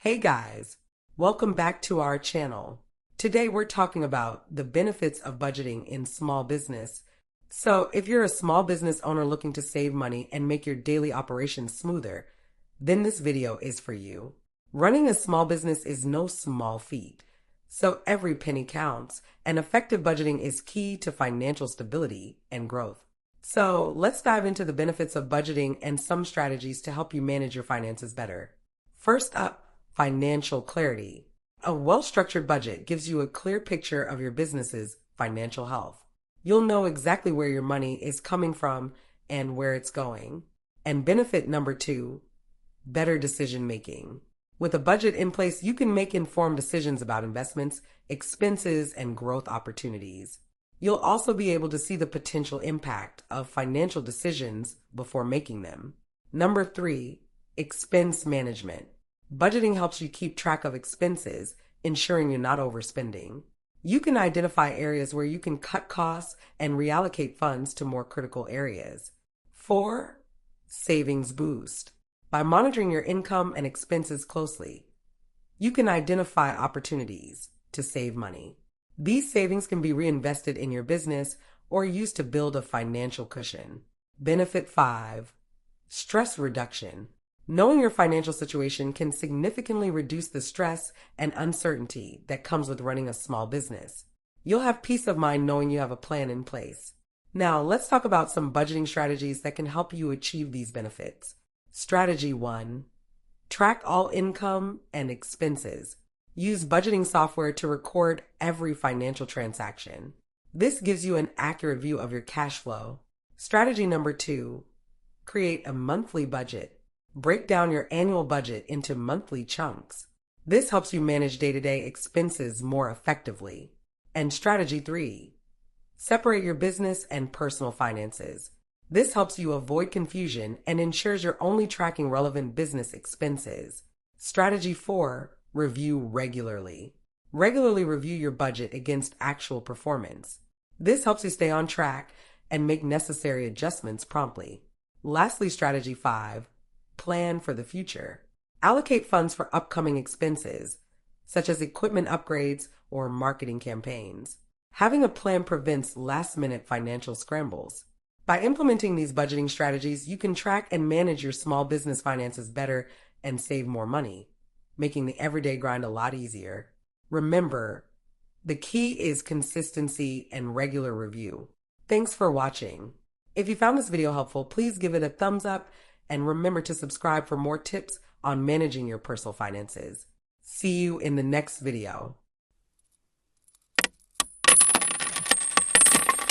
Hey guys, welcome back to our channel. Today we're talking about the benefits of budgeting in small business. So if you're a small business owner looking to save money and make your daily operations smoother, then this video is for you. Running a small business is no small feat, so every penny counts, and effective budgeting is key to financial stability and growth. So let's dive into the benefits of budgeting and some strategies to help you manage your finances better. First up, financial clarity. A well-structured budget gives you a clear picture of your business's financial health. You'll know exactly where your money is coming from and where it's going. And benefit number 2, better decision making. With a budget in place, you can make informed decisions about investments, expenses, and growth opportunities. You'll also be able to see the potential impact of financial decisions before making them. Number 3, expense management. Budgeting helps you keep track of expenses, ensuring you're not overspending. You can identify areas where you can cut costs and reallocate funds to more critical areas. 4, savings boost. By monitoring your income and expenses closely, you can identify opportunities to save money. These savings can be reinvested in your business or used to build a financial cushion. Benefit 5, stress reduction. Knowing your financial situation can significantly reduce the stress and uncertainty that comes with running a small business. You'll have peace of mind knowing you have a plan in place. Now, let's talk about some budgeting strategies that can help you achieve these benefits. Strategy 1, track all income and expenses. Use budgeting software to record every financial transaction. This gives you an accurate view of your cash flow. Strategy number 2, create a monthly budget. Break down your annual budget into monthly chunks. This helps you manage day-to-day expenses more effectively. And strategy 3, separate your business and personal finances. This helps you avoid confusion and ensures you're only tracking relevant business expenses. Strategy 4, review regularly. Regularly review your budget against actual performance. This helps you stay on track and make necessary adjustments promptly. Lastly, strategy 5, plan for the future. Allocate funds for upcoming expenses, such as equipment upgrades or marketing campaigns. Having a plan prevents last-minute financial scrambles. By implementing these budgeting strategies, you can track and manage your small business finances better and save more money, making the everyday grind a lot easier. Remember, the key is consistency and regular review. Thanks for watching. If you found this video helpful, please give it a thumbs up and remember to subscribe for more tips on managing your personal finances. See you in the next video.